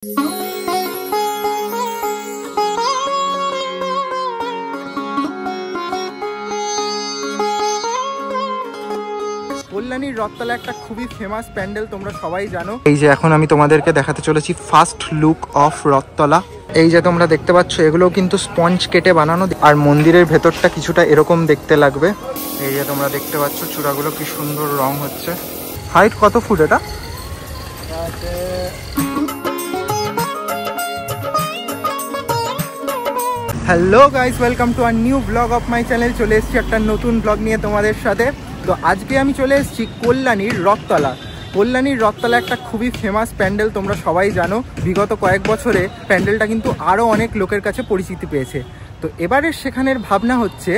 কল্যাণীর রথতলা একটা খুবই ফেমাস প্যান্ডেল, তোমরা সবাই জানো। এই যে এখন আমি তোমাদেরকে দেখাতে চলেছি ফার্স্ট লুক অফ রথতলা। এই যে তোমরা দেখতে পাচ্ছ, এগুলো কিন্তু স্পঞ্জ কেটে বানানো, আর মন্দিরের ভেতরটা কিছুটা এরকম দেখতে লাগবে। এই যে তোমরা দেখতে পাচ্ছ চূড়াগুলো কি সুন্দর রং হচ্ছে। হাইট কত ফুট এটা? Hello guys, welcome to our new blog of my channel. চলে এসেছি একটা নতুন ব্লগ নিয়ে তোমাদের সাথে। তো আজকে আমি চলে এসেছি কল্যাণীর রথতলা। কল্যাণীর রথতলা একটা খুবই ফেমাস প্যান্ডেল, তোমরা সবাই জানো। বিগত কয়েক বছরে প্যান্ডেলটা কিন্তু আরও অনেক লোকের কাছে পরিচিতি পেয়েছে। তো এবারের সেখানের ভাবনা হচ্ছে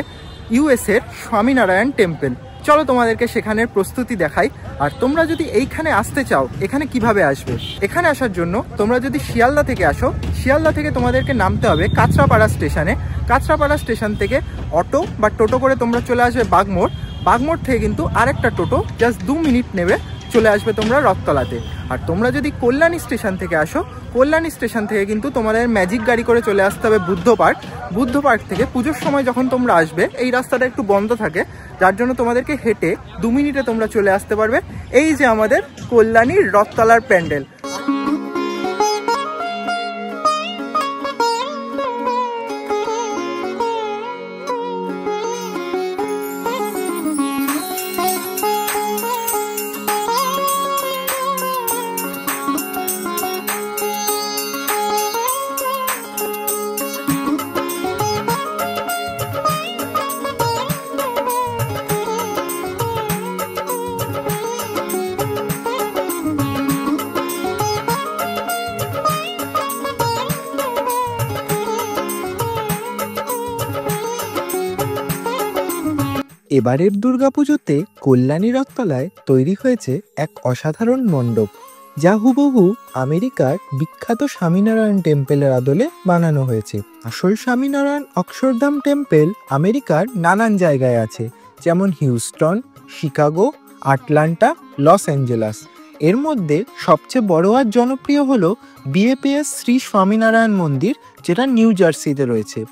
ইউএসের স্বামীনারায়ণ টেম্পল। চলো তোমাদেরকে সেখানের প্রস্তুতি দেখাই। আর তোমরা যদি এইখানে আসতে চাও, এখানে কিভাবে আসবে? এখানে আসার জন্য তোমরা যদি শিয়ালদা থেকে আসো, শিয়ালদা থেকে তোমাদেরকে নামতে হবে কাঁচরাপাড়া স্টেশনে। কাঁচরাপাড়া স্টেশন থেকে অটো বা টোটো করে তোমরা চলে আসবে বাগমোড়। বাগমোড় থেকে কিন্তু আরেকটা টোটো জাস্ট 2 মিনিট নেবে, চলে আসবে তোমরা রথতলাতে। আর তোমরা যদি কল্যাণী স্টেশন থেকে আসো, কল্যাণী স্টেশন থেকে কিন্তু তোমাদের ম্যাজিক গাড়ি করে চলে আসতে হবে বুদ্ধ পার্ক। বুদ্ধ পার্ক থেকে পুজোর সময় যখন তোমরা আসবে, এই রাস্তাটা একটু বন্ধ থাকে, যার জন্য তোমাদেরকে হেঁটে 2 মিনিটে তোমরা চলে আসতে পারবে এই যে আমাদের কল্যাণীর রথতলার প্যান্ডেল। এবারের দুর্গাপুজোতে কল্যাণী রথতলায় তৈরি হয়েছে এক অসাধারণ মণ্ডপ, যা হুবহু আমেরিকার বিখ্যাত স্বামীনারায়ণ টেম্পেলের আদলে বানানো হয়েছে। আসল স্বামীনারায়ণ অক্ষরধাম টেম্পেল আমেরিকার নানান জায়গায় আছে, যেমন Houston, Chicago, Atlanta, Los Angeles. এর মধ্যে সবচেয়ে বড় আর জনপ্রিয় হলো বিএপিএস শ্রী স্বামীনারায়ণ মন্দির, যেটা নিউ জার্সিতে রয়েছে।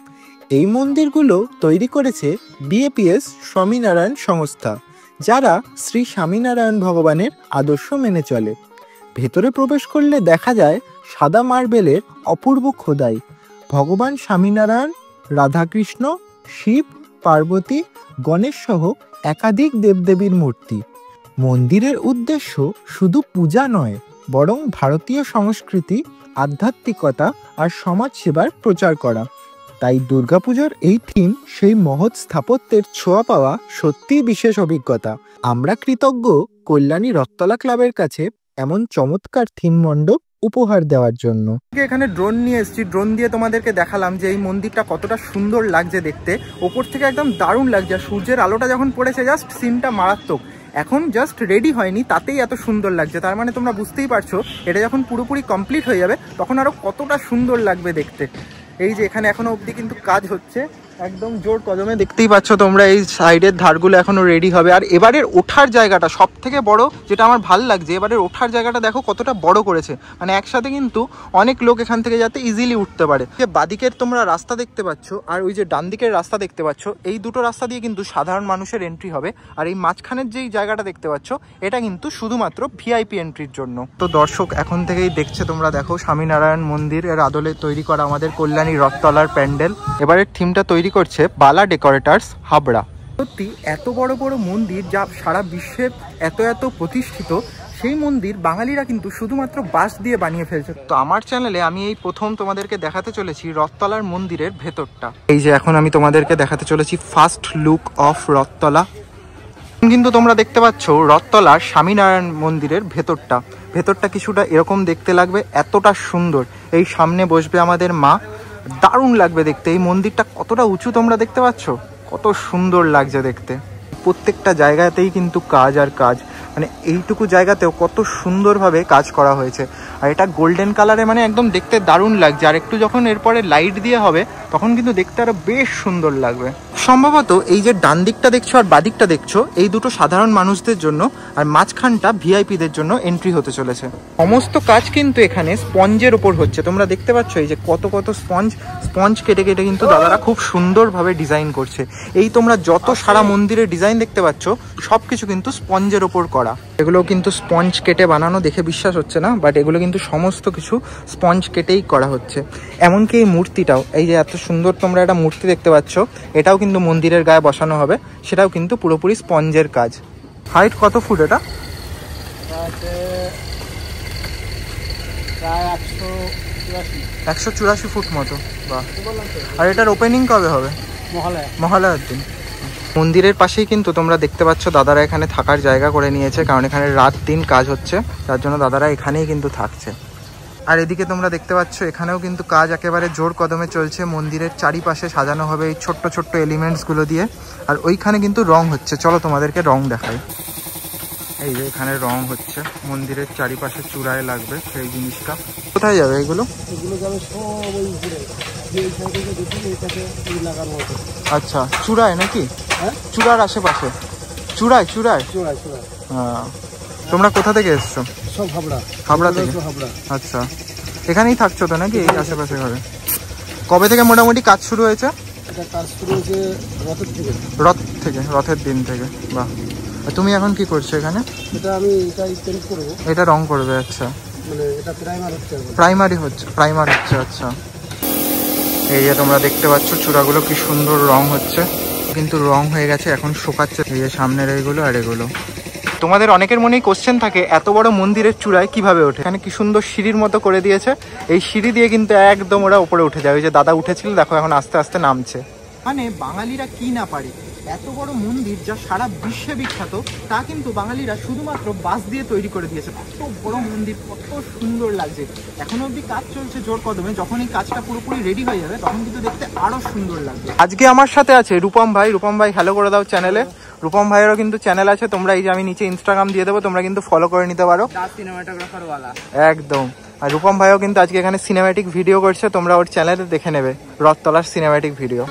এই মন্দিরগুলো তৈরি করেছে বিএপিএস স্বামীনারায়ণ সংস্থা, যারা শ্রী স্বামীনারায়ণ ভগবানের আদর্শ মেনে চলে। ভেতরে প্রবেশ করলে দেখা যায় সাদা মার্বেলের অপূর্ব খোদাই, ভগবান স্বামীনারায়ণ, রাধাকৃষ্ণ, শিব, পার্বতী, গণেশ সহ একাধিক দেবদেবীর মূর্তি। মন্দিরের উদ্দেশ্য শুধু পূজা নয়, বরং ভারতীয় সংস্কৃতি, আধ্যাত্মিকতা আর সমাজ সেবার প্রচার করা। তাই দুর্গাপুজোর এই থিম, সেই মহৎ স্থাপত্যের ছোঁয়া পাওয়া সত্যিই বিশেষ অভিজ্ঞতা। আমরা কৃতজ্ঞ কল্যাণী রথতলা ক্লাবের কাছে এমন চমৎকার থিম মণ্ডপ উপহার দেওয়ার জন্য। এখানে ড্রোন নিয়ে এসেছি, ড্রোন দিয়ে তোমাদেরকে দেখালাম যে এই মন্দিরটা কতটা সুন্দর লাগছে দেখতে। ওপর থেকে একদম দারুণ লাগছে, সূর্যের আলোটা যখন পড়েছে জাস্ট সিনটা মারাত্মক। এখন জাস্ট রেডি হয়নি, তাতেই এত সুন্দর লাগছে। তার মানে তোমরা বুঝতেই পারছো, এটা যখন পুরোপুরি কমপ্লিট হয়ে যাবে তখন আরও কতটা সুন্দর লাগবে দেখতে। এই যে এখানে এখনো অবধি কিন্তু কাজ হচ্ছে একদম জোর কদমে, দেখতেই পাচ্ছ তোমরা। এই সাইডের ধারগুলো এখনো রেডি হবে। আর এবারের ওঠার জায়গাটা সব থেকে বড়, যেটা আমার ভাল লাগছে, এবারের ওঠার জায়গাটা দেখো কতটা বড় করেছে। মানে একসাথে কিন্তু অনেক লোক এখান থেকে যাতে ইজিলি উঠতে পারে। যে বাদিকের তোমরা রাস্তা দেখতে পাচ্ছ আর ওই যে ডান দিকের রাস্তা দেখতে পাচ্ছ, এই দুটো রাস্তা দিয়ে কিন্তু সাধারণ মানুষের এন্ট্রি হবে। আর এই মাঝখানের যেই জায়গাটা দেখতে পাচ্ছ, এটা কিন্তু শুধুমাত্র ভিআইপি এন্ট্রির জন্য। তো দর্শক এখন থেকেই দেখছে, তোমরা দেখো স্বামীনারায়ণ মন্দিরের আদলে তৈরি করা আমাদের কল্যাণী রথতলার প্যান্ডেল। এবারের থিমটা তৈরি করছে বালা ডেকোরেটার্স, হাবড়া। সত্যি এত বড় বড় মন্দির, যা সারা বিশ্বে এত প্রতিষ্ঠিত, সেই মন্দির বাঙালিরা কিন্তু শুধুমাত্র বাঁশ দিয়ে বানিয়ে ফেলছে। তো আমার চ্যানেলে আমি এই প্রথম তোমাদেরকে দেখাতে চলেছি রথতলার মন্দিরের ভেতরটা। এই যে এখন আমি তোমাদেরকে দেখাতে চলেছি ফার্স্ট লুক অফ রথতলা। কিন্তু তোমরা দেখতে পাচ্ছ রথতলার স্বামীনারায়ণ মন্দিরের ভেতরটা। ভেতরটা কিছুটা এরকম দেখতে লাগবে, এতটা সুন্দর। এই সামনে বসবে আমাদের মা, দারুণ লাগবে দেখতে। এই মন্দিরটা কতটা উঁচু তোমরা দেখতে পাচ্ছ, কত সুন্দর লাগছে দেখতে। প্রত্যেকটা জায়গাতেই কিন্তু কাজ আর কাজ, মানে এইটুকু জায়গাতেও কত সুন্দরভাবে কাজ করা হয়েছে। আর এটা গোল্ডেন কালারে, মানে একদম দেখতে দারুণ লাগছে। আর একটু যখন এরপরে লাইট দিয়ে হবে, তখন কিন্তু দেখতে আরো বেশ সুন্দর লাগবে। সম্ভবত এই যে ডান দিকটা দেখছো আর বাদিকটা দেখছো, এই দুটো সাধারণ মানুষদের জন্য, আর মাঝখানটা ভিআইপিদের জন্য এন্ট্রি হতে চলেছে। সমস্ত কাজ কিন্তু এখানে স্পঞ্জের ওপর হচ্ছে। তোমরা দেখতে পাচ্ছ এই যে কত কত স্পঞ্জ কেটে কেটে কিন্তু দাদারা খুব সুন্দরভাবে ডিজাইন করছে। এই তোমরা যত সারা মন্দিরের ডিজাইন দেখতে পাচ্ছ সবকিছু কিন্তু স্পঞ্জের ওপর করা। এগুলো কিন্তু স্পঞ্জ কেটে বানানো, দেখে বিশ্বাস হচ্ছে না, বাট এগুলো কিন্তু সমস্ত কিছু স্পঞ্জ কেটেই করা হচ্ছে। এমনকি এই মূর্তিটাও, এই যে এত সুন্দর তোমরা একটা মূর্তি দেখতে পাচ্ছ, এটাও কিন্তু মন্দিরের গায়ে বসানো হবে, সেটাও কিন্তু পুরোপুরি স্পঞ্জের কাজ। হাইট কত ফুট এটা? প্রায় 184 ফুট মতো। বাহ। আর এটার ওপেনিং কবে হবে? মহালয়ার দিন। মন্দিরের পাশেই কিন্তু তোমরা দেখতে পাচ্ছ দাদারা এখানে থাকার জায়গা করে নিয়েছে, কারণ এখানে রাত দিন কাজ হচ্ছে, তার জন্য দাদারা এখানেই কিন্তু থাকছে। আর এদিকে তোমরা দেখতে পাচ্ছ এখানেও কিন্তু কাজ একেবারে জোর কদমে চলছে। মন্দিরের চারিপাশে সাজানো হবে এই ছোট্ট ছোট্ট এলিমেন্টসগুলো দিয়ে। আর ওইখানে কিন্তু রং হচ্ছে, চলো তোমাদেরকে রং দেখাই। এই যে এখানে রং হচ্ছে, মন্দিরের চারিপাশে চূড়ায় লাগবে সেই জিনিসটা। কোথায় যাবে এগুলো? যাবে সব ওই উপরে, যে সাইডে দেখি এইটাতে লাগানো হবে। আচ্ছা, চূড়ায় নাকি? হ্যাঁ, চূড়ার আশেপাশে। চূড়ায় চূড়ায় চূড়ায়। হ্যাঁ। তোমরা কোথা থেকে এসছো? সব হাবড়া থেকে। আচ্ছা, এখানেই থাকছো তো নাকি এই আশেপাশে ঘরে? কবে থেকে মোটামুটি কাজ শুরু হয়েছে? এটা কাজ শুরু হয়েছে রথের দিন থেকে। বাহ। তুমি এখন কি করছো এখানে? এটা আমি এটাই পেইন্ট করব। এটা রং করবে? আচ্ছা, মানে এটা প্রাইমার হচ্ছে। আচ্ছা, এই যে তোমরা দেখতে পাচ্ছ চূড়াগুলো কি সুন্দর রং হচ্ছে, কিন্তু রং হয়ে গেছে, এখন শুকাচ্ছে। এই যে সামনের এইগুলো আর এগুলো। তোমাদের অনেকের মনেই কোশ্চেন থাকে এত বড় মন্দিরের চূড়ায় কিভাবে ওঠে। এখানে কি সুন্দর সিঁড়ির মতো করে দিয়েছে, এই সিঁড়ি দিয়ে কিন্তু একদম ওরা উপরে উঠে যায়। ওই যে দাদা উঠেছিল, দেখো এখন আস্তে আস্তে নামছে। মানে বাঙালিরা কি না পারে, এত বড় মন্দির যা সারা বিশ্বে বিখ্যাত, তা কিন্তু বাঙালিরা শুধুমাত্র বাঁশ দিয়ে তৈরি করে দিয়েছে। কত বড় মন্দির, কত সুন্দর লাগছে। এখনো অবধি কাজ চলছে জোর কদমে, যখন এই কাজটা পুরোপুরি রেডি হয়ে যাবে তখন কিন্তু দেখতে আরো সুন্দর লাগবে। আজকে আমার সাথে আছে রূপম ভাই। রূপম ভাই হ্যালো করে দাও চ্যানেলে। রূপম ভাইয়েরও কিন্তু চ্যানেল আছে, তোমরা এই যে আমি নিচে ইনস্টাগ্রাম দিয়ে দেবো, তোমরা কিন্তু ফলো করে নিতে পারো। সিনেমাটোগ্রাফার ওয়ালা একদম। আর রূপম ভাইও কিন্তু আজকে এখানে সিনেম্যাটিক ভিডিও করছে, তোমরা ওর চ্যানেলে দেখে নেবে রথতলার সিনেম্যাটিক ভিডিও।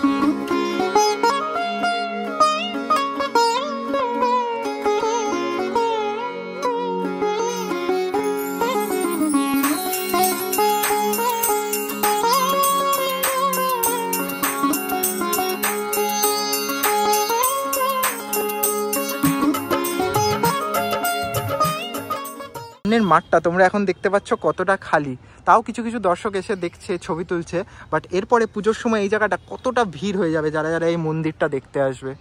মাঠটা তোমরা এখন দেখতে পাচ্ছ কতটা খালি, তাও কিছু কিছু দর্শক এসে দেখছে, ছবি তুলছে। বাট এরপরে পুজোর সময় এই জায়গাটা কতটা ভিড় হয়ে যাবে যারা যারা এই মন্দিরটা দেখতে আসবে।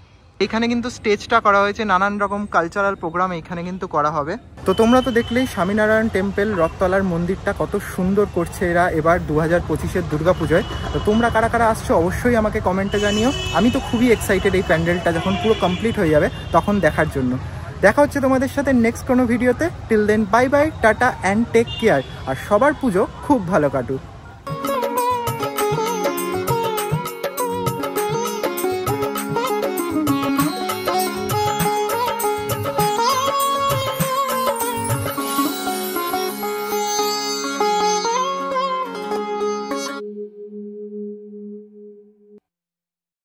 এখানে কিন্তু স্টেজটা করা হয়েছে, নানান রকম কালচারাল প্রোগ্রাম এখানে কিন্তু করা হবে। তো তোমরা তো দেখলেই স্বামীনারায়ণ টেম্পল রথতলার মন্দিরটা কত সুন্দর করছে এরা এবার 2025-এর দুর্গাপুজোয়। তো তোমরা কারা কারা আসছো অবশ্যই আমাকে কমেন্টে জানিও। আমি তো খুবই এক্সাইটেড এই প্যান্ডেলটা যখন পুরো কমপ্লিট হয়ে যাবে তখন দেখার জন্য। দেখা হচ্ছে তোমাদের সাথে নেক্সট কোনো ভিডিওতে। Till then bye bye, tata and take care. আর সবার পুজো খুব ভালো কাটুক।